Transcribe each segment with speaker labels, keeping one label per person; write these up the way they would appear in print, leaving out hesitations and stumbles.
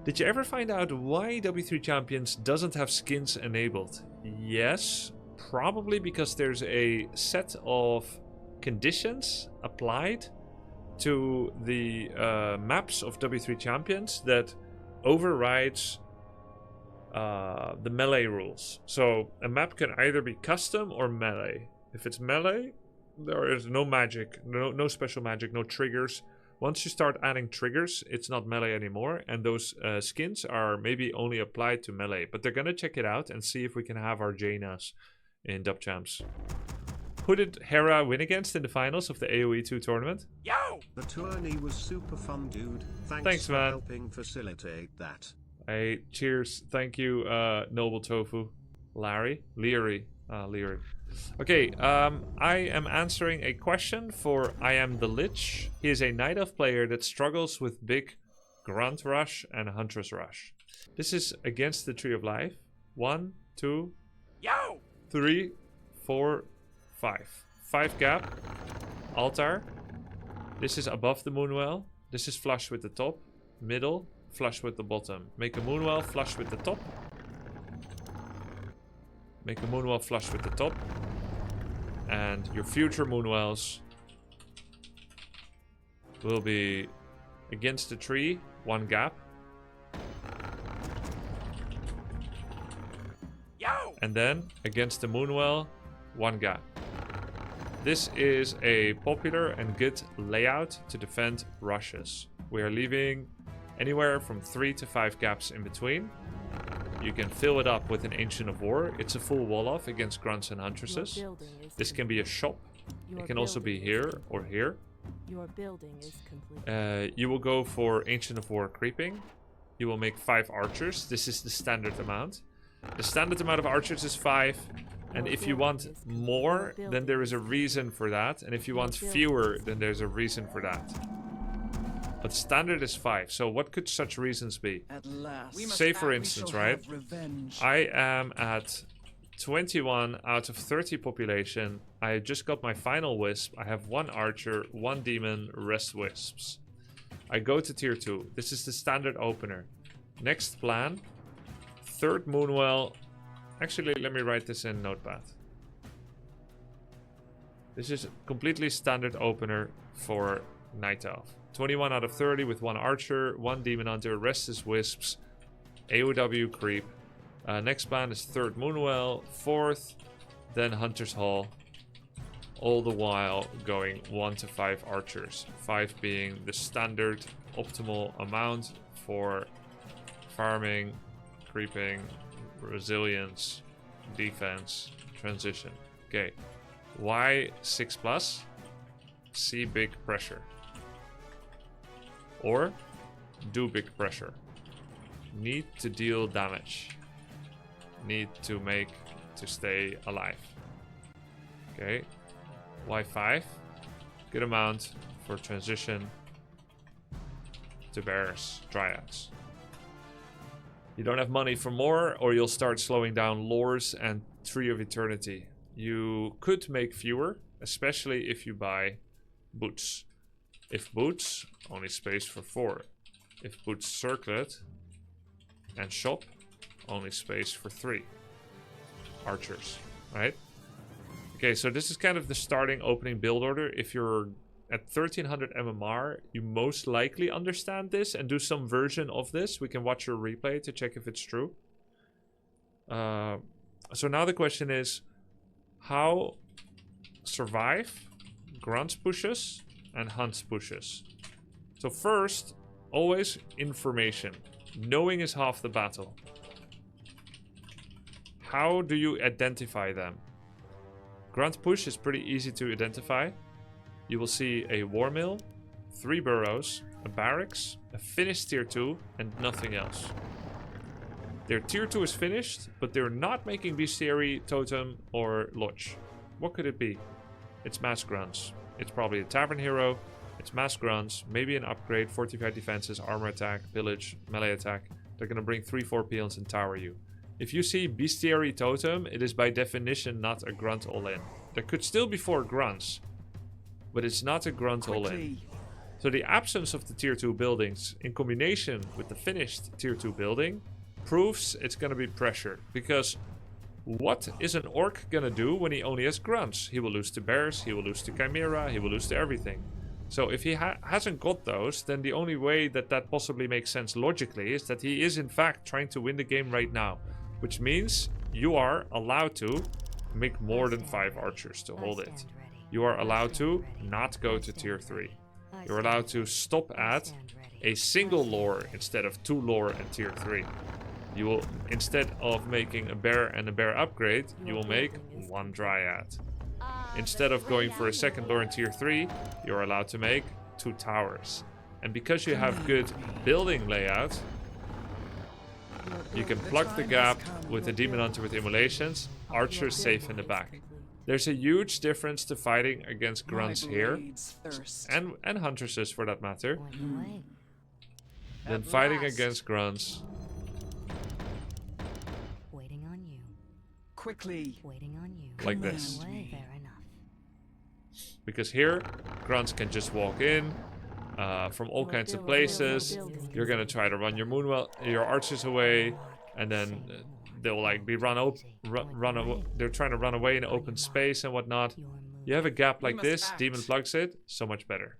Speaker 1: Did you ever find out why W3 Champions doesn't have skins enabled? Yes, probably because there's a set of conditions applied to the maps of W3 Champions that overrides the melee rules. So a map can either be custom or melee. If it's melee, there is no magic, no special magic, no triggers. Once you start adding triggers, it's not melee anymore, and those skins are maybe only applied to melee. But they're gonna check it out and see if we can have our Janas in Dub Champs. Who did Hera win against in the finals of the AoE 2 tournament?
Speaker 2: Yo!
Speaker 3: The tourney was super fun, dude.
Speaker 1: Thanks
Speaker 3: for
Speaker 1: man.
Speaker 3: helping facilitate that.
Speaker 1: Hey, cheers. Thank you, Noble Tofu. Larry? Leary. Leary. Okay, I am answering a question for I Am the Lich. He is a Night Elf player that struggles with big Grunt Rush and Huntress Rush. This is against the Tree of Life. 1, 2,
Speaker 2: Yo!
Speaker 1: 3, 4, 5. 5 gap. Altar. This is above the Moonwell. This is flush with the top. Middle. Flush with the bottom. Make a Moonwell flush with the top. Make a Moonwell flush with the top. And your future Moonwells will be against the tree, 1 gap.
Speaker 2: Yo!
Speaker 1: And then against the Moonwell, 1 gap. This is a popular and good layout to defend rushes. We are leaving anywhere from 3 to 5 gaps in between. You can fill it up with an Ancient of War. It's a full wall off against grunts and huntresses. This can be a shop. It can also be here or here.
Speaker 4: Your building is complete.
Speaker 1: You will go for Ancient of War creeping. You will make 5 archers. This is the standard amount. The standard amount of archers is 5. And if you want more, then there is a reason for that. And if you want fewer, then there's a reason for that. But standard is 5. So what could such reasons be?
Speaker 5: At last.
Speaker 1: Say for instance, right? I am at 21 out of 30 population. I just got my final wisp. I have 1 archer, 1 demon, rest wisps. I go to tier 2. This is the standard opener. Next plan. 3rd Moonwell. Actually, let me write this in Notepad. This is a completely standard opener for Night Elf. 21 out of 30 with 1 archer, 1 demon hunter, rest is wisps, AOW creep. Next plan is 3rd Moonwell, 4th, then Hunter's Hall. All the while going 1 to 5 archers. 5 being the standard optimal amount for farming, creeping, resilience, defense, transition. Okay. Why 6+? See big pressure. Or do big pressure. Need to deal damage. Need to make to stay alive. Okay. Why 5? Good amount for transition to bears, dryads. You don't have money for more, or you'll start slowing down lores and Tree of Eternity. You could make fewer, especially if you buy boots. If boots, only space for 4. If boots circlet and shop, only space for 3. Archers, right? Okay, so this is kind of the starting opening build order. If you're at 1300 MMR, you most likely understand this and do some version of this. We can watch your replay to check if it's true. So now the question is, how survive grunts pushes and hunts pushes? So first, always information. Knowing is half the battle. How do you identify them? Grunt push is pretty easy to identify. You will see a war mill, 3 burrows, a barracks, a finished tier 2, and nothing else. Their tier 2 is finished, but they're not making bestiary, totem, or lodge. What could it be? It's mass grunts. It's probably a tavern hero. It's mass grunts, maybe an upgrade, fortified defenses, armor attack, pillage, melee attack. They're gonna bring 3-4 peons and tower you. If you see bestiary totem, it is by definition not a grunt all-in. There could still be 4 grunts, but it's not a grunt all-in. So the absence of the tier 2 buildings in combination with the finished tier 2 building proves it's going to be pressure. Because what is an orc going to do when he only has grunts? He will lose to bears, he will lose to chimera, he will lose to everything. So if he hasn't got those, then the only way that that possibly makes sense logically is that he is in fact trying to win the game right now. Which means you are allowed to make more than 5 archers to hold it. You are allowed to not go to tier 3. You're allowed to stop at a single lore instead of 2 lore and tier 3. You will, instead of making a bear and a bear upgrade, you will make 1 dryad. Instead of going for a second lore in tier 3, you're allowed to make 2 towers. And because you have good building layout, you can plug the gap with the demon hunter with immolations, archers safe in the back. There's a huge difference to fighting against grunts here, and huntresses for that matter, than fighting against grunts.
Speaker 2: Waiting on you.
Speaker 5: Quickly.
Speaker 2: Waiting on you.
Speaker 1: Like this.
Speaker 2: Fair enough.
Speaker 1: Because here, grunts can just walk in from all kinds of places. You're gonna try to run your archers away, and then they'll like be they're trying to run away in open space and whatnot. You have a gap like this, demon plugs it, so much better.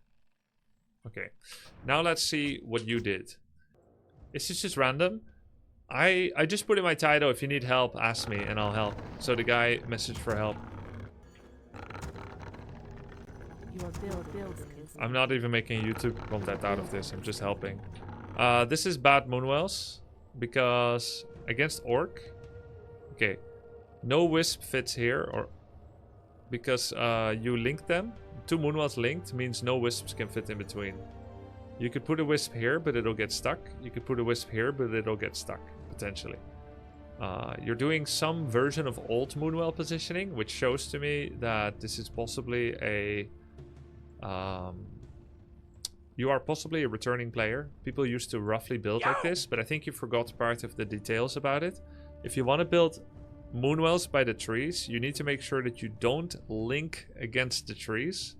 Speaker 1: Okay, now let's see what you did. Is this just random? I just put in my title, if you need help, ask me and I'll help. So the guy messaged for help. I'm not even making YouTube content out of this, I'm just helping. This is bad moonwells, because against orc, okay, no wisp fits here, or because you link them. 2 moonwells linked means no wisps can fit in between. You could put a wisp here, but it'll get stuck. You could put a wisp here, but it'll get stuck, potentially. You're doing some version of old moonwell positioning, which shows to me that this is possibly a... you are possibly a returning player. People used to roughly build like this, but I think you forgot part of the details about it. If you want to build moonwells by the trees, you need to make sure that you don't link against the trees,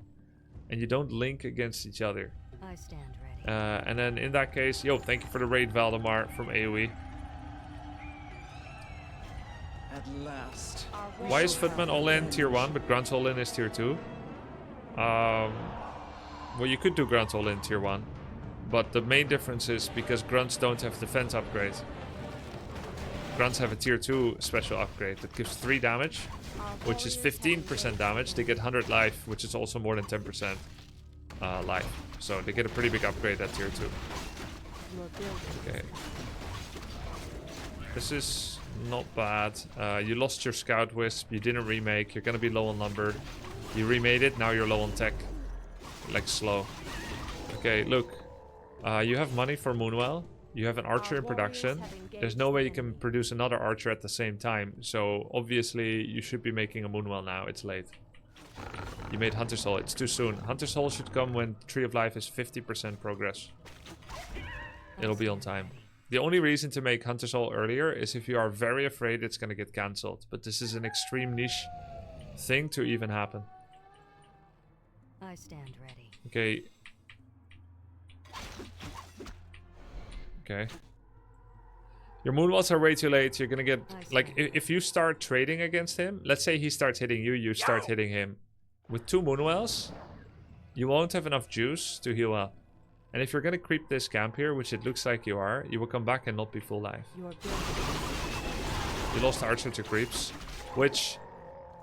Speaker 1: and you don't link against each other.
Speaker 2: I stand ready.
Speaker 1: And then in that case, yo, thank you for the raid, Valdemar from AoE.
Speaker 5: At last.
Speaker 1: Why is Footman all in tier 1, but Grunts all in is tier 2? Well, you could do Grunts all in tier 1, but the main difference is because Grunts don't have defense upgrade. Grunts have a tier 2 special upgrade that gives 3 damage, which is 15% damage. They get 100 life, which is also more than 10% life. So they get a pretty big upgrade at tier 2. Okay. This is not bad. You lost your scout wisp, you didn't remake, you're gonna be low on lumber. You remade it, now you're low on tech. Like slow. Okay, look. You have money for Moonwell. You have an archer in production. There's no way you can produce another archer at the same time. So obviously you should be making a Moonwell now. It's late. You made Hunter's Hall. It's too soon. Hunter's Hall should come when Tree of Life is 50% progress. It'll be on time. The only reason to make Hunter's Hall earlier is if you are very afraid it's going to get cancelled. But this is an extreme niche thing to even happen.
Speaker 2: I stand ready.
Speaker 1: Okay. Okay. Your moonwells are way too late. You're gonna get... Like, if you start trading against him, let's say he starts hitting you, you start hitting him. With 2 moonwells, you won't have enough juice to heal up. And if you're gonna creep this camp here, which it looks like you are, you will come back and not be full life. You lost Archer to creeps, which...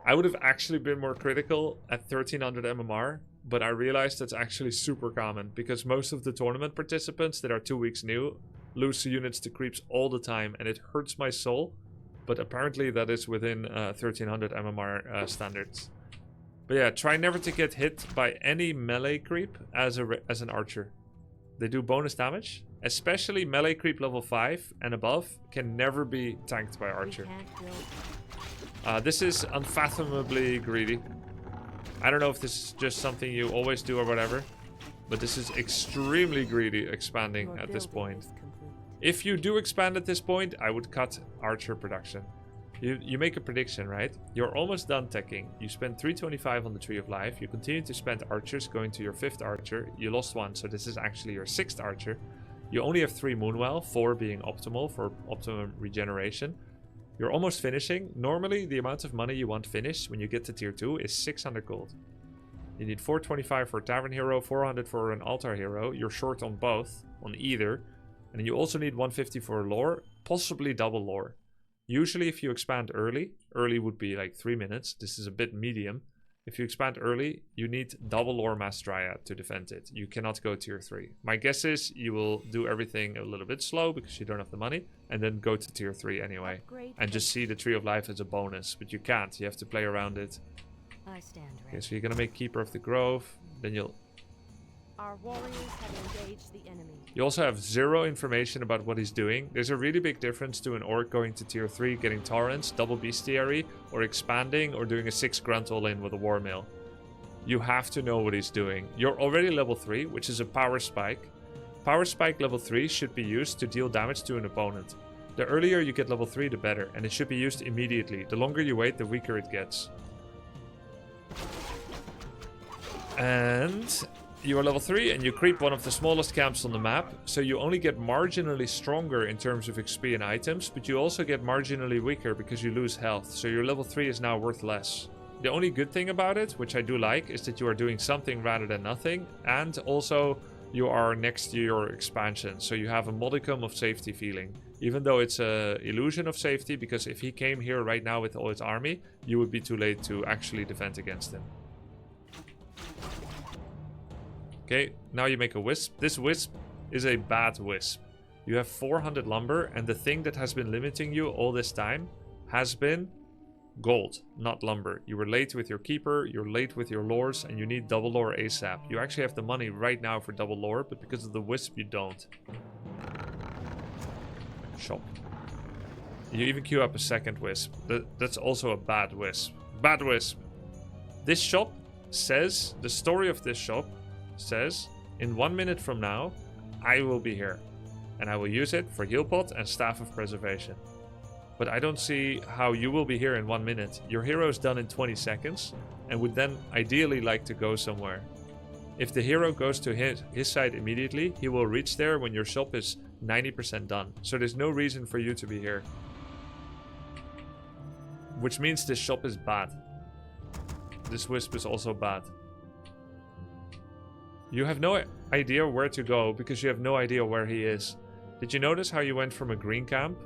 Speaker 1: I would have actually been more critical at 1300 MMR, but I realized that's actually super common because most of the tournament participants that are 2 weeks new lose units to creeps all the time, and it hurts my soul, but apparently that is within 1300 MMR standards. But yeah, try never to get hit by any melee creep as an archer. They do bonus damage, especially melee creep level 5 and above can never be tanked by archer. This is unfathomably greedy. I don't know if this is just something you always do or whatever, but this is extremely greedy expanding at this point. If you do expand at this point, I would cut archer production. You make a prediction, right? You're almost done teching. You spend 325 on the Tree of Life. You continue to spend archers, going to your 5th archer. You lost 1, so this is actually your 6th archer. You only have 3 Moonwell, 4 being optimal for optimum regeneration. You're almost finishing. Normally, the amount of money you want finished when you get to tier 2 is 600 gold. You need 425 for a Tavern Hero, 400 for an Altar Hero. You're short on both, on either. And you also need 150 for lore, possibly double lore. Usually if you expand early would be like 3 minutes. This is a bit medium. If you expand early, you need double lore Mass Dryad to defend it. You cannot go tier 3. My guess is you will do everything a little bit slow because you don't have the money. And then go to tier 3 anyway. And just see the Tree of Life as a bonus. But you can't. You have to play around it.
Speaker 2: I stand ready.
Speaker 1: Okay, so you're gonna make Keeper of the Grove. Then you'll...
Speaker 4: Our warriors have engaged the enemy.
Speaker 1: You also have 0 information about what he's doing. There's a really big difference to an orc going to tier 3, getting torrents, double bestiary, or expanding, or doing a 6 grunt all-in with a war mill. You have to know what he's doing. You're already level 3, which is a power spike. Power spike level 3 should be used to deal damage to an opponent. The earlier you get level 3, the better, and it should be used immediately. The longer you wait, the weaker it gets. And... you are level 3 and you creep one of the smallest camps on the map, so you only get marginally stronger in terms of XP and items, but you also get marginally weaker because you lose health, so your level 3 is now worth less. The only good thing about it, which I do like, is that you are doing something rather than nothing, and also you are next to your expansion, so you have a modicum of safety feeling. Even though it's an illusion of safety, because if he came here right now with all his army, you would be too late to actually defend against him. Okay, now you make a wisp. This wisp is a bad wisp. You have 400 lumber, and the thing that has been limiting you all this time has been gold, not lumber. You were late with your keeper, you're late with your lores, and you need double lore ASAP. You actually have the money right now for double lore, but because of the wisp, you don't. Shop. You even queue up a second wisp. That's also a bad wisp. Bad wisp. This shop says, the story of this shop says, in 1 minute from now, I will be here. And I will use it for heal pot and Staff of Preservation. But I don't see how you will be here in 1 minute. Your hero is done in 20 seconds and would then ideally like to go somewhere. If the hero goes to his side immediately, he will reach there when your shop is 90% done. So there's no reason for you to be here. Which means this shop is bad. This wisp is also bad. You have no idea where to go because you have no idea where he is. Did you notice how you went from a green camp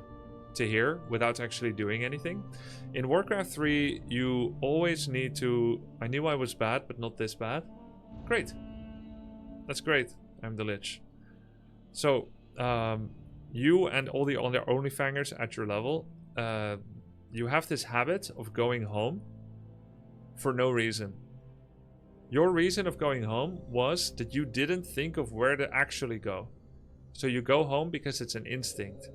Speaker 1: to here without actually doing anything? In Warcraft 3, you always need to... I knew I was bad, but not this bad. Great. That's great. I'm the Lich. So, you and all the other OnlyFangers at your level, you have this habit of going home for no reason. Your reason of going home was that you didn't think of where to actually go. So you go home because it's an instinct.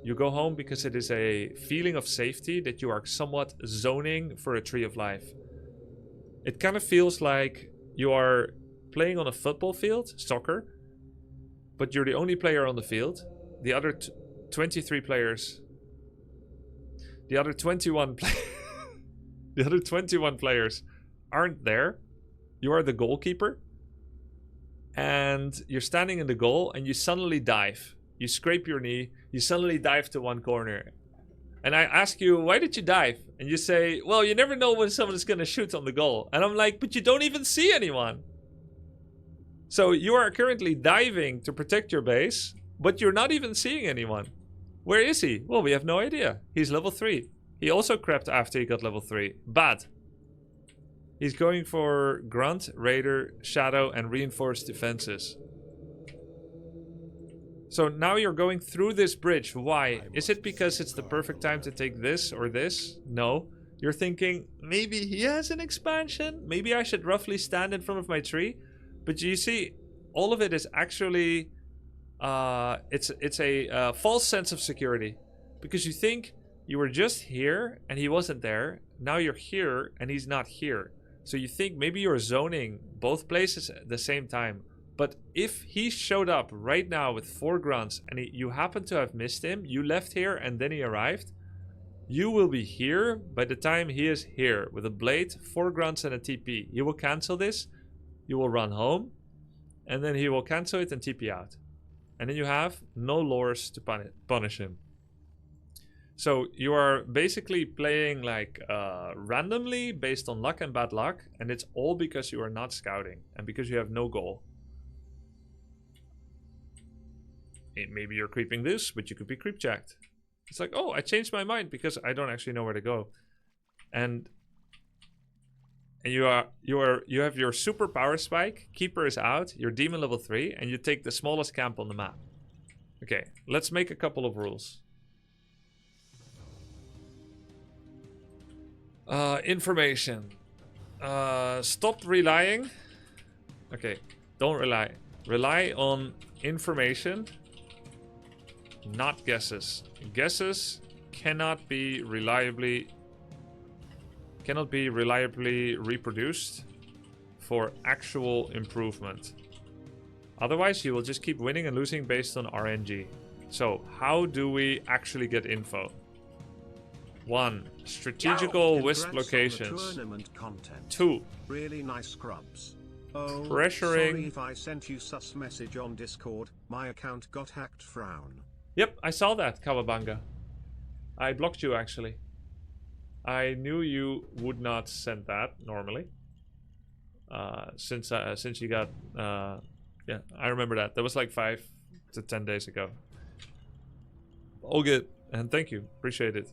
Speaker 1: You go home because it is a feeling of safety that you are somewhat zoning for a Tree of Life. It kind of feels like you are playing on a football field, soccer, but you're the only player on the field. The other 23 players... The other 21 the other 21 players aren't there. You are the goalkeeper, and you're standing in the goal, and you suddenly dive. You scrape your knee, you suddenly dive to one corner. And I ask you, why did you dive? And you say, well, you never know when someone is going to shoot on the goal. And I'm like, but you don't even see anyone. So you are currently diving to protect your base, but you're not even seeing anyone. Where is he? Well, we have no idea. He's level 3. He also crept after he got level 3. Bad. He's going for Grunt, Raider, Shadow, and Reinforced Defenses. So now you're going through this bridge. Why? Is it because it's the perfect time to take this or this? No. You're thinking, maybe he has an expansion? Maybe I should roughly stand in front of my tree? But you see, all of it is actually... it's a false sense of security. Because you think you were just here and he wasn't there. Now you're here and he's not here. So you think maybe you're zoning both places at the same time. But if he showed up right now with 4 grunts and you happen to have missed him, you left here and then he arrived, You will be here by the time he is here with a blade, 4 grunts, and a TP. He will cancel this. You will run home, and then he will cancel it and TP out. And then you have no lures to punish him. So you are basically playing like randomly based on luck and bad luck, and it's all because you are not scouting and because you have no goal. Maybe you're creeping this, but you could be creep jacked. It's like, oh, I changed my mind because I don't actually know where to go. And you have your super power spike, keeper is out, you're demon level 3, and you take the smallest camp on the map. Okay, let's make a couple of rules. Information. Stop relying. Okay, don't rely. Rely on information, not guesses. Guesses cannot be reliably reproduced for actual improvement. Otherwise, you will just keep winning and losing based on RNG. So, how do we actually get info? 1. Strategical wisp locations. 2.
Speaker 3: Really nice scrubs. Oh,
Speaker 1: Pressuring.
Speaker 3: sorry if I sent you sus message on Discord. My account got hacked. Frown.
Speaker 1: Yep, I saw that, Kawabanga. I blocked you, actually. I knew you would not send that, normally. Since you got... yeah, I remember that. That was like 5 to 10 days ago. All good. And thank you. Appreciate it.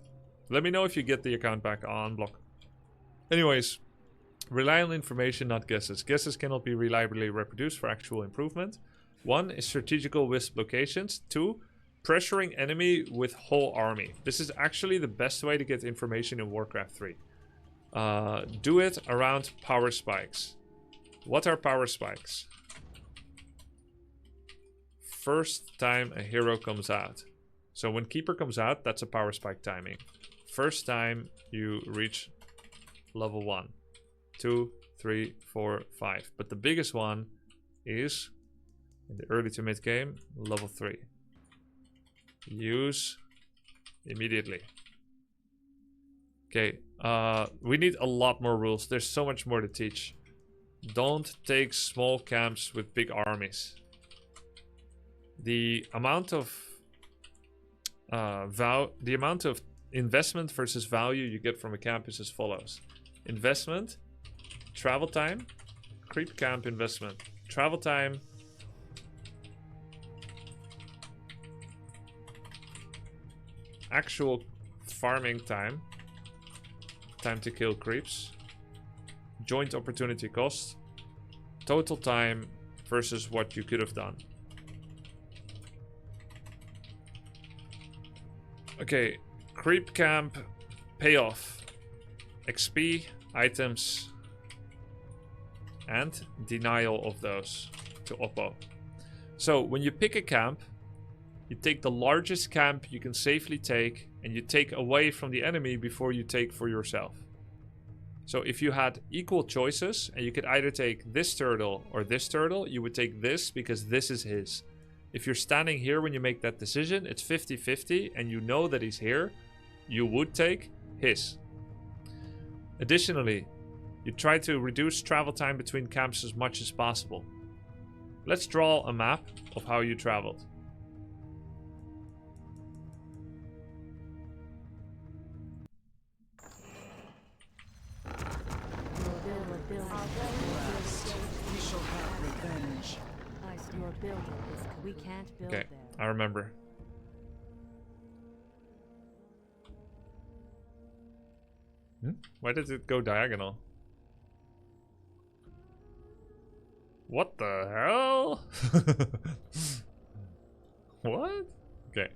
Speaker 1: Let me know if you get the account back on block. Anyways, rely on information, not guesses. Guesses cannot be reliably reproduced for actual improvement. 1 is strategical wisp locations. 2, pressuring enemy with whole army. This is actually the best way to get information in Warcraft 3. Do it around power spikes. What are power spikes? First time a hero comes out. So when Keeper comes out, that's a power spike timing. First time you reach level 1, 2, 3, 4, 5. But the biggest one is in the early to mid game, level 3. Use immediately. Okay, we need a lot more rules. There's so much more to teach. Don't take small camps with big armies. The amount of investment versus value you get from a camp is as follows. Investment, travel time, creep camp investment. Travel time, actual farming time, time to kill creeps, joint opportunity cost, total time versus what you could have done. Okay, creep camp payoff, XP, items, and denial of those to Oppo. So when you pick a camp, you take the largest camp you can safely take, and you take away from the enemy before you take for yourself. So if you had equal choices, and you could either take this turtle or this turtle, you would take this because this is his. If you're standing here when you make that decision, it's 50-50, and you know that he's here, you would take his. Additionally, you try to reduce travel time between camps as much as possible. Let's draw a map of how you traveled.
Speaker 5: We shall have revenge.
Speaker 4: Your building is. We can't build
Speaker 1: Okay,
Speaker 4: there.
Speaker 1: I remember. Why did it go diagonal? What the hell? What? Okay.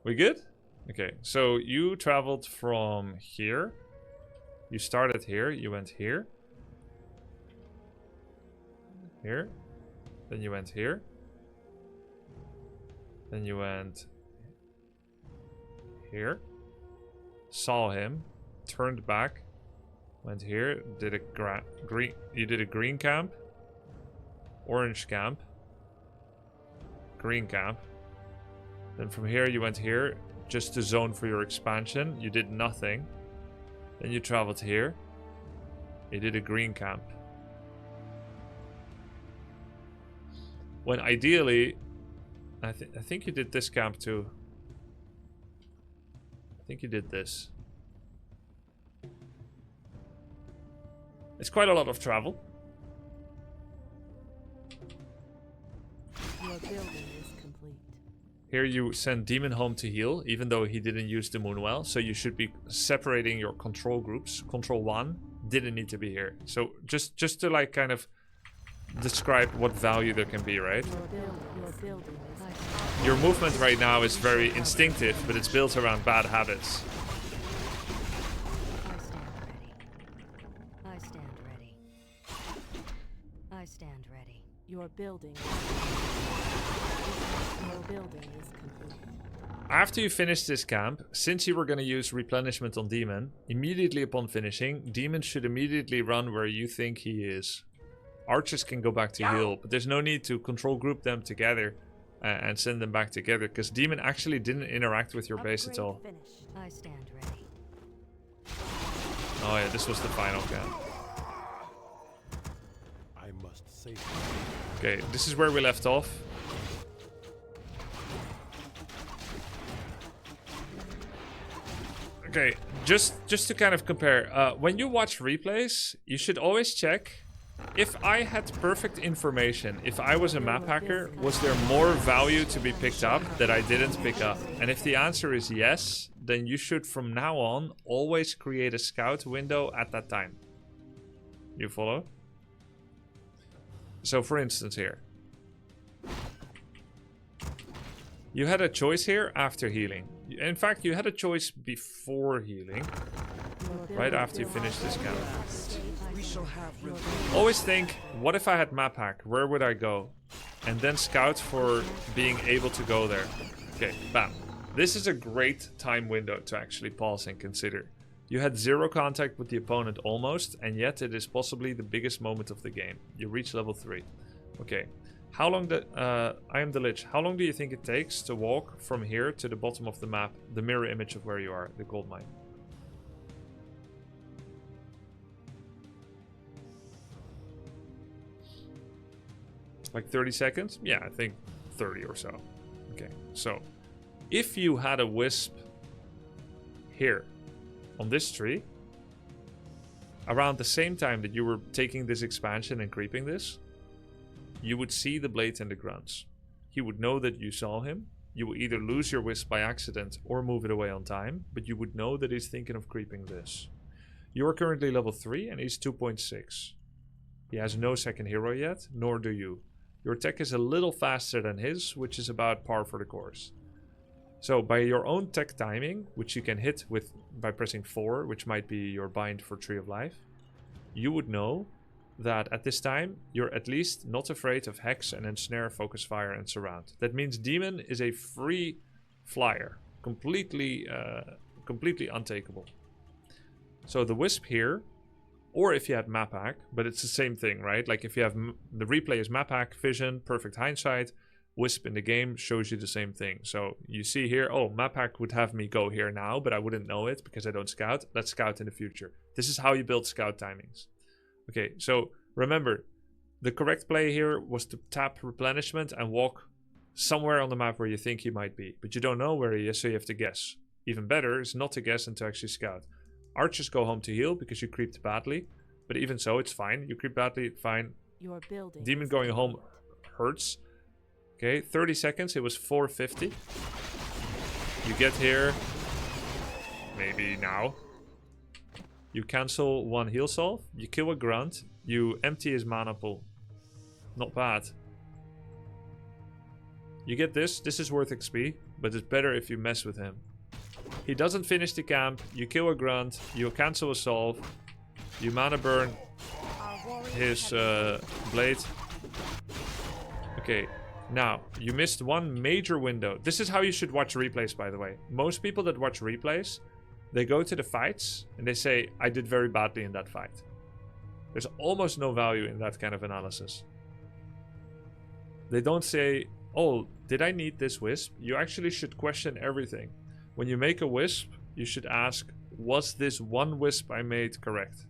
Speaker 1: We good? Okay, so you traveled from here. You started here, you went here. Here. Then you went here. Then you went here. Saw him. Turned back. Went here. Did a green. You did a green camp. Orange camp. Green camp. Then from here you went here. just to zone for your expansion. You did nothing. Then you traveled here. You did a green camp. When ideally, I think you did this camp too. I think you did this. It's quite a lot of travel.
Speaker 4: Your building is complete.
Speaker 1: Here you send Demon home to heal, even though he didn't use the moon well. So you should be separating your control groups. Control 1 didn't need to be here. So just to like kind of describe what value there can be, right?
Speaker 4: Your building is
Speaker 1: Your movement right now is very instinctive, but it's built around bad habits.
Speaker 2: I stand ready. I stand ready.
Speaker 4: your building. Your building is complete.
Speaker 1: After you finish this camp, since you were going to use replenishment on Demon, immediately upon finishing, Demon should immediately run where you think he is. Archers can go back to heal, but there's no need to control group them together and send them back together, because Demon actually didn't interact with your base at all.
Speaker 4: Finished.
Speaker 2: I stand ready.
Speaker 1: Oh yeah, this was the final camp.
Speaker 6: I must save.
Speaker 1: Okay, this is where we left off. Okay, just to kind of compare, when you watch replays, you should always check if I had perfect information, if I was a map hacker, was there more value to be picked up that I didn't pick up? And if the answer is yes, then you should from now on always create a scout window at that time. You follow? So for instance here, you had a choice here after healing. In fact, you had a choice before healing, right after you finished this camp.
Speaker 5: We shall have revenge.
Speaker 1: Always think, what if I had map hack? Where would I go? And then scout for being able to go there. Okay, bam. This is a great time window to actually pause and consider. You had zero contact with the opponent almost, and yet it is possibly the biggest moment of the game. You reach level 3. Okay. How long I am the Lich. How long do you think it takes to walk from here to the bottom of the map, the mirror image of where you are, the gold mine? Like 30 seconds? Yeah, I think 30 or so. Okay, so if you had a wisp here on this tree, around the same time that you were taking this expansion and creeping this, you would see the blade and the grunts. He would know that you saw him. You will either lose your wisp by accident or move it away on time, but you would know that he's thinking of creeping this. You are currently level 3 and he's 2.6. He has no second hero yet, nor do you. Your tech is a little faster than his, which is about par for the course. So by your own tech timing, which you can hit with by pressing 4, which might be your bind for Tree of Life, you would know that at this time, you're at least not afraid of Hex and Ensnare, Focus Fire, and Surround. That means Demon is a free flyer, completely untakeable. So the Wisp here, or if you had Map Hack, but it's the same thing, right? Like if you have the replay is Map Hack, Vision, Perfect Hindsight, Wisp in the game shows you the same thing. So you see here, oh, Map Hack would have me go here now, but I wouldn't know it because I don't scout. Let's scout in the future. This is how you build scout timings. Okay, so remember, the correct play here was to tap replenishment and walk somewhere on the map where you think he might be. But you don't know where he is, so you have to guess. Even better is not to guess and to actually scout. Archers go home to heal because you creeped badly. But even so, it's fine. You creep badly, fine.
Speaker 4: Your building.
Speaker 1: Demon going home hurts. Okay, 30 seconds, it was 450. You get here, maybe now. You cancel one heal solve, you kill a grunt, you empty his mana pool. Not bad. You get this is worth XP, but it's better if you mess with him. He doesn't finish the camp, you kill a grunt, you cancel a solve, you mana burn his blade. Okay, now, you missed one major window. This is how you should watch replays, by the way. Most people that watch replays, they go to the fights and they say, I did very badly in that fight. There's almost no value in that kind of analysis. They don't say, oh, did I need this wisp? You actually should question everything. When you make a wisp, you should ask, was this one wisp I made correct?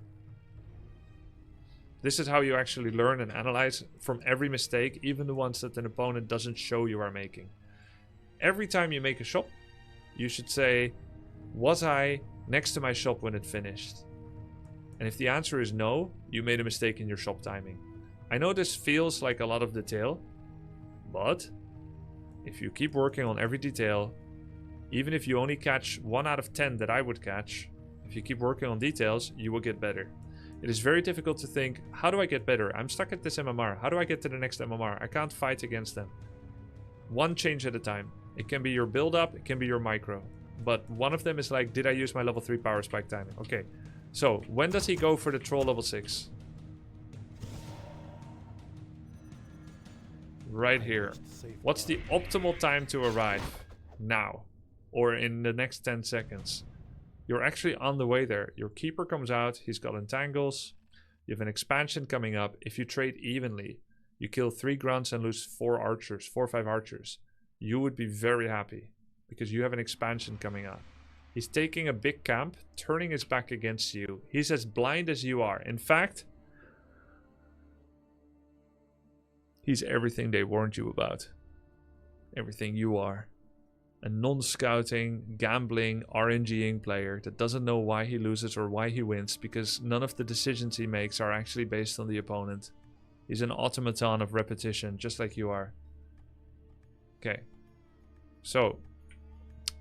Speaker 1: This is how you actually learn and analyze from every mistake, even the ones that an opponent doesn't show you are making. Every time you make a shop, you should say, was I next to my shop when it finished? And if the answer is no, you made a mistake in your shop timing. I know this feels like a lot of detail, but if you keep working on every detail, even if you only catch 1 out of 10 that I would catch, if you keep working on details, you will get better. It is very difficult to think, how do I get better? I'm stuck at this MMR. How do I get to the next MMR? I can't fight against them. One change at a time. It can be your build up, it can be your micro. But one of them is like, did I use my level 3 power spike timing? Okay, so when does he go for the troll level 6? Right here. What's the optimal time to arrive? Now. Or in the next 10 seconds. You're actually on the way there. Your keeper comes out, he's got entangles. You have an expansion coming up. If you trade evenly, you kill 3 grunts and lose 4 archers, 4 or 5 archers. You would be very happy because you have an expansion coming up. He's taking a big camp, turning his back against you. He's as blind as you are. In fact, he's everything they warned you about. Everything you are. A non-scouting, gambling, RNGing player that doesn't know why he loses or why he wins because none of the decisions he makes are actually based on the opponent. He's an automaton of repetition, just like you are. Okay. So,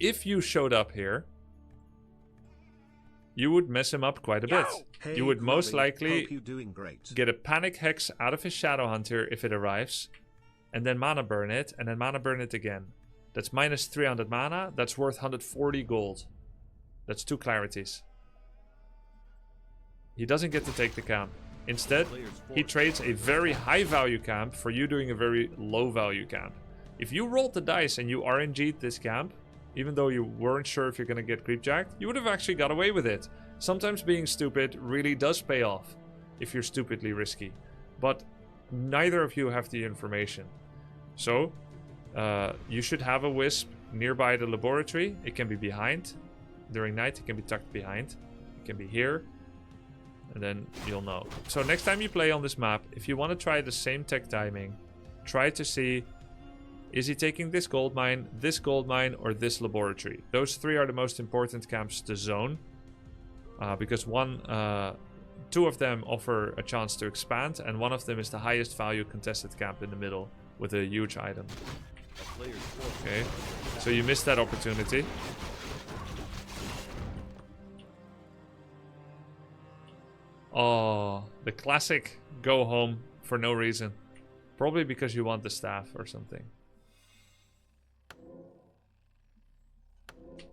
Speaker 1: if you showed up here, you would mess him up quite a bit.
Speaker 3: Hey,
Speaker 1: you would most
Speaker 3: Grubby,
Speaker 1: likely
Speaker 3: hope you're doing great.
Speaker 1: get a panic hex out of his shadow hunter if it arrives, and then mana burn it, and then mana burn it again. That's minus 300 mana. That's worth 140 gold. That's 2 clarities. He doesn't get to take the camp. Instead, he trades a very high value camp for you doing a very low value camp. If you rolled the dice and you RNG'd this camp, even though you weren't sure if you're going to get creepjacked, you would have actually got away with it. Sometimes being stupid really does pay off if you're stupidly risky. But neither of you have the information. So, you should have a wisp nearby the laboratory. It can be behind. During night, it can be tucked behind. It can be here. And then you'll know. So next time you play on this map, if you want to try the same tech timing, try to see, is he taking this gold mine, or this laboratory? Those 3 are the most important camps to zone. Because 2 of them offer a chance to expand, and 1 of them is the highest value contested camp in the middle with a huge item. Okay, so you missed that opportunity. Oh, the classic go home for no reason. Probably because you want the staff or something.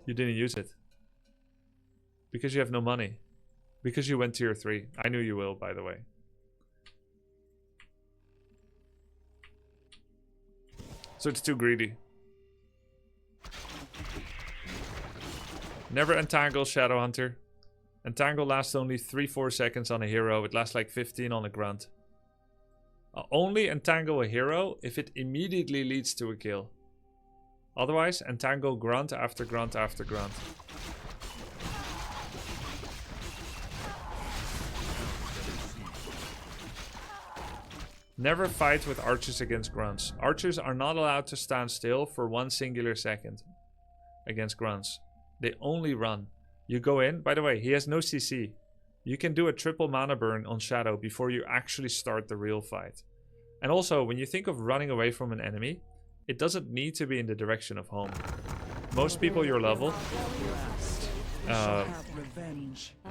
Speaker 1: You didn't use it. Because you have no money. Because you went tier 3. I knew you will, by the way. So it's too greedy. Never entangle Shadow Hunter. Entangle lasts only 3-4 seconds on a hero. It lasts like 15 on a grunt. Only entangle a hero if it immediately leads to a kill. Otherwise, entangle grunt after grunt after grunt. Never fight with archers against grunts. Archers are not allowed to stand still for 1 singular second against grunts. They only run. You go in. By the way, he has no CC. You can do a triple mana burn on Shadow before you actually start the real fight. And also, when you think of running away from an enemy, it doesn't need to be in the direction of home. Most people your level,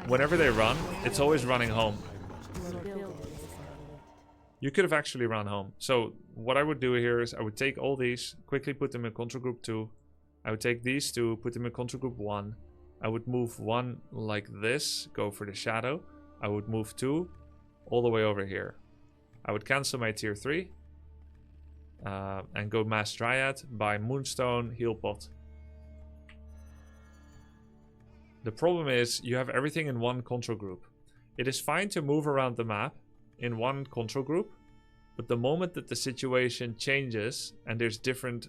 Speaker 1: whenever they run, it's always running home. You could have actually run home. So what I would do here is I would take all these, quickly put them in control group 2. I would take these 2, put them in control group 1. I would move 1 like this, go for the shadow. I would move 2 all the way over here. I would cancel my tier 3 and go Mass Dryad, buy Moonstone, Heal Pot. The problem is you have everything in one control group. It is fine to move around the map in one control group, but the moment that the situation changes and there's different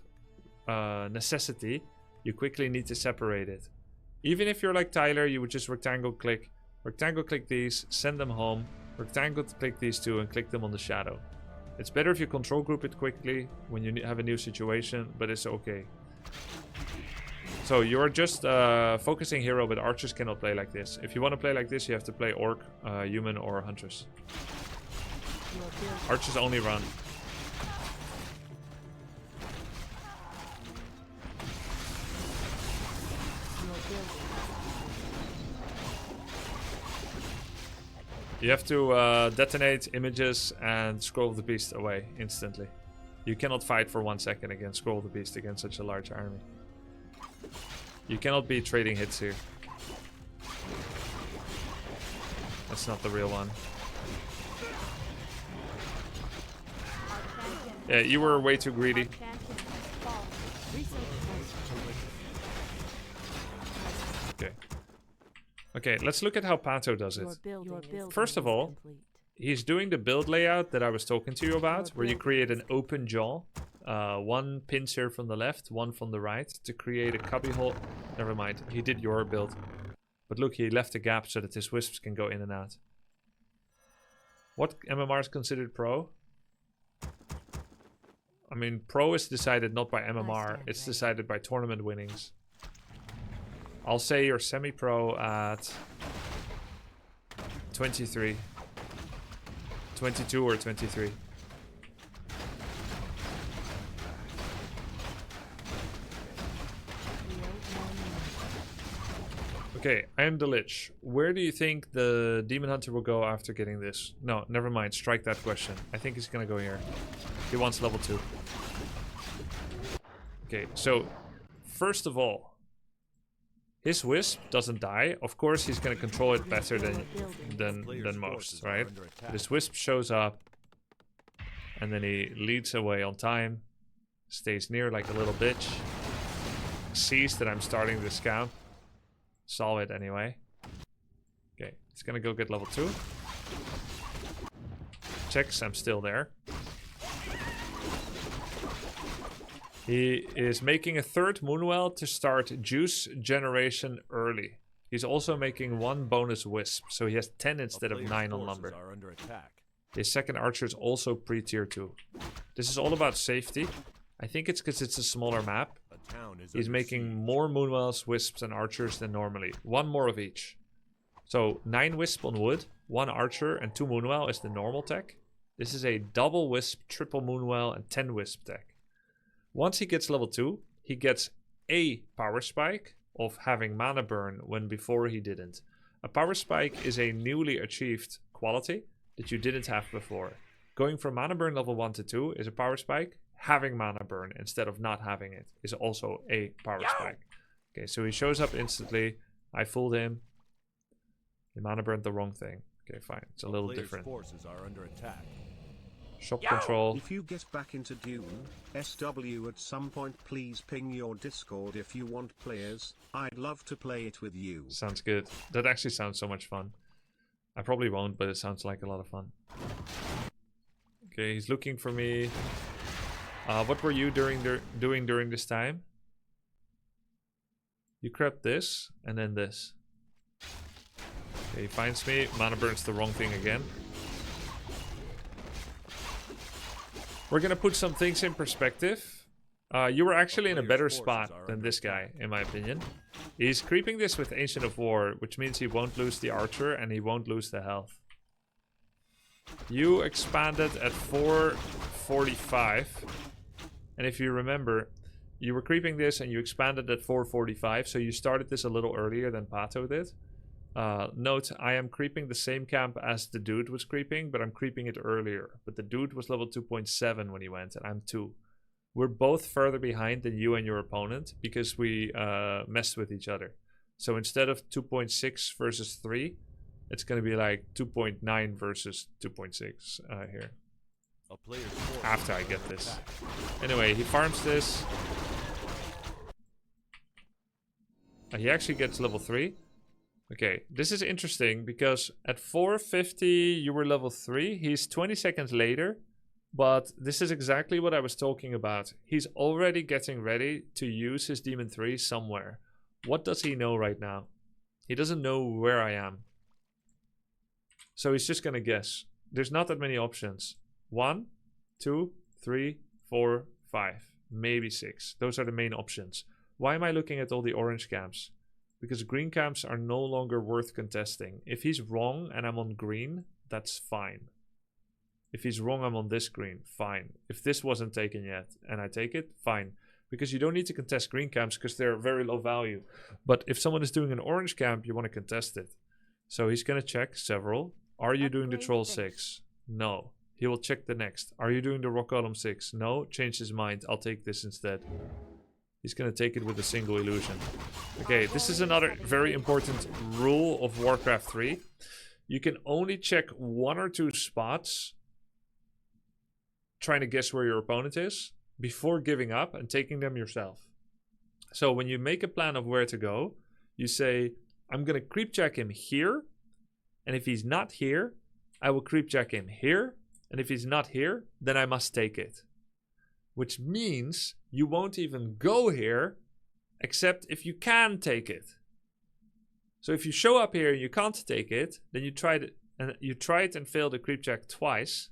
Speaker 1: necessity, you quickly need to separate it. Even if you're like Tyler, you would just rectangle click these, send them home, rectangle click these two, and click them on the shadow. It's better if you control group it quickly when you have a new situation, but it's okay. So you're just focusing hero, but archers cannot play like this. If you want to play like this, you have to play orc, human, or huntress. Archers only run. You have to detonate images and scroll the beast away instantly. You cannot fight for 1 second against scroll the beast against such a large army. You cannot be trading hits here. That's not the real one. Yeah, you were way too greedy. Okay. Okay, let's look at how Pato does it. First of all, he's doing the build layout that I was talking to you about, where you create an open jaw. One pincer from the left, one from the right, to create a cubby hole. Never mind, he did your build. But look, he left a gap so that his wisps can go in and out. What MMR is considered pro? I mean, pro is decided not by MMR, it's decided by tournament winnings. I'll say you're semi-pro at 23. 22 or 23. Okay, I am the Lich. Where do you think the Demon Hunter will go after getting this? No, never mind. Strike that question. I think he's gonna go here. He wants level 2. Okay, so first of all, his wisp doesn't die. Of course, he's gonna control it better than most, right? But his wisp shows up, and then he leads away on time, stays near like a little bitch, sees that I'm starting this camp. Solve it anyway. Okay, he's gonna go get level 2. Checks I'm still there. He is making a third Moonwell to start juice generation early. He's also making 1 bonus wisp, so he has 10 instead of 9 on lumber. His second archer is also pre-tier 2. This is all about safety. I think it's because it's a smaller map. He's making more Moonwells, wisps, and archers than normally. 1 more of each. So 9 wisp on wood, 1 archer, and 2 Moonwell is the normal tech. This is a double wisp, triple Moonwell, and 10 wisp tech. Once he gets level 2, he gets a power spike of having mana burn when before he didn't. A power spike is a newly achieved quality that you didn't have before. Going from mana burn level 1 to 2 is a power spike. Having mana burn instead of not having it is also a power spike. Okay, so he shows up instantly. I fooled him. He mana burned the wrong thing. Okay, fine. It's a little different.
Speaker 6: Forces are under attack.
Speaker 1: Shop control.
Speaker 3: If you get back into Dune, SW at some point please ping your Discord if you want players. I'd love to play it with you.
Speaker 1: Sounds good. That actually sounds so much fun. I probably won't, but it sounds like a lot of fun. Okay, he's looking for me. What were you doing during this time? You crept this, and then this. Okay, he finds me. Mana burns the wrong thing again. We're gonna put some things in perspective. You were actually in a better spot than this guy, in my opinion. He's creeping this with Ancient of War, which means he won't lose the archer and he won't lose the health. You expanded at 445. And if you remember, you were creeping this and you expanded at 445, so you started this a little earlier than Pato did. Note, I am creeping the same camp as the dude was creeping, but I'm creeping it earlier. But the dude was level 2.7 when he went, and I'm 2. We're both further behind than you and your opponent because we messed with each other. So instead of 2.6 versus 3, it's going to be like 2.9 versus 2.6 here. After I get this. Anyway, he farms this. He actually gets level 3. Okay, this is interesting because at 450 you were level 3. He's 20 seconds later. But this is exactly what I was talking about. He's already getting ready to use his Demon 3 somewhere. What does he know right now? He doesn't know where I am. So he's just going to guess. There's not that many options. 1, 2, 3, 4, 5. Maybe 6. Those are the main options. Why am I looking at all the orange camps? Because green camps are no longer worth contesting. If he's wrong and I'm on green, that's fine. If he's wrong, I'm on this green, fine. If this wasn't taken yet and I take it, fine. Because you don't need to contest green camps because they're very low value. But if someone is doing an orange camp, you want to contest it. So he's going to check several. Are you doing the Troll 6? No. He will check the next. Are you doing the Rock Golem 6? No. Change his mind. I'll take this instead. He's going to take it with a single illusion. Okay, this is another very important rule of Warcraft 3. You can only check 1 or 2 spots trying to guess where your opponent is before giving up and taking them yourself. So when you make a plan of where to go, you say, I'm going to creep check him here. And if he's not here, I will creep check him here. And if he's not here, then I must take it. Which means you won't even go here except if you can take it. So if you show up here and you can't take it, then you tried it and failed a creep check twice.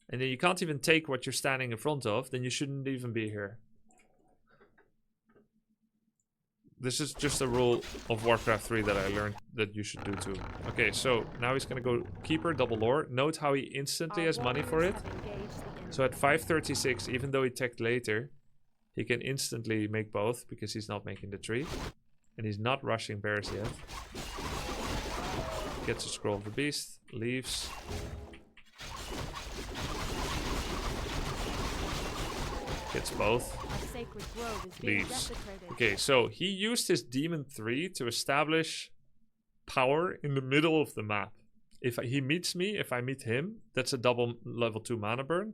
Speaker 1: And then you can't even take what you're standing in front of, then you shouldn't even be here. This is just a rule of Warcraft 3 that I learned that you should do too. Okay, so now he's gonna go Keeper, double lore. Note how he instantly has money for it. So at 536, even though he teched later, he can instantly make both because he's not making the tree. And he's not rushing bears yet. Gets a scroll of the beast, leaves. Gets both. Leaves. Okay, so he used his Demon 3 to establish power in the middle of the map. If he meets me, if I meet him, that's a double level 2 mana burn.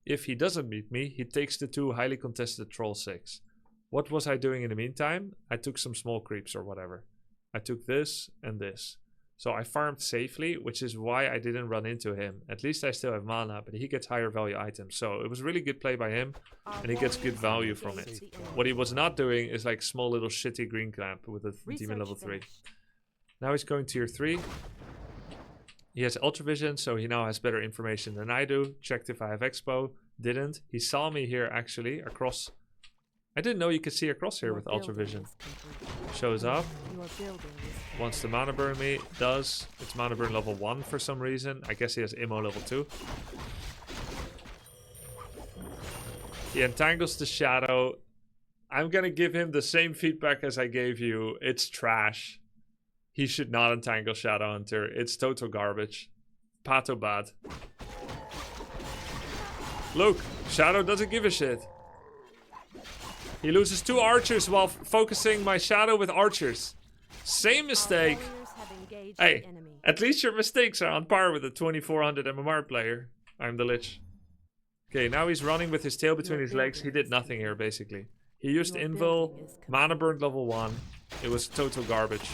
Speaker 1: If he doesn't meet me, he takes the 2 highly contested Troll 6. What was I doing in the meantime? I took some small creeps or whatever. I took this and this. So I farmed safely, which is why I didn't run into him. At least I still have mana, but he gets higher value items. So it was really good play by him, and he gets good value from it. What he was not doing is like small little shitty green clamp with a demon level 3. Now he's going tier 3. He has Ultra Vision, so he now has better information than I do. Checked if I have Expo. Didn't. He saw me here actually across. I didn't know you could see across here with Ultra Vision. Shows up. Wants to mana burn me. Does. It's mana burn level 1 for some reason. I guess he has Immo level 2. He entangles the shadow. I'm gonna give him the same feedback as I gave you. It's trash. He should not entangle Shadow Hunter. It's total garbage. Pato bad. Look, Shadow doesn't give a shit. He loses 2 archers while focusing my Shadow with archers. Same mistake. Hey, at least your mistakes are on par with a 2400 MMR player. I'm the Lich. Okay, now he's running with his tail between his legs. He did nothing here, basically. He used Invul, mana burned level 1. It was total garbage.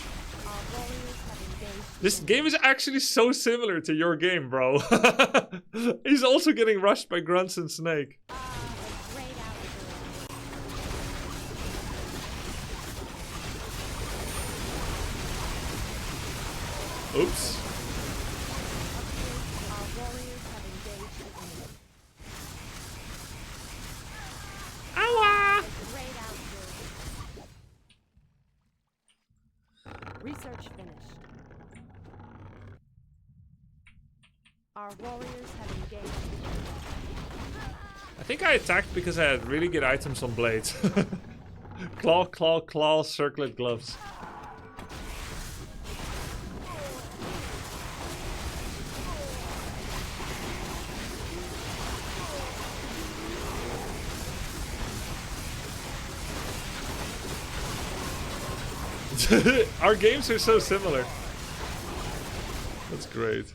Speaker 1: This game is actually so similar to your game, bro. He's also getting rushed by Grunts and Snake. Oops. Ow!
Speaker 4: Research finished. Our warriors have engaged.
Speaker 1: I think I attacked because I had really good items on blades. Claw, claw, claw, circlet gloves. Our games are so similar. That's great.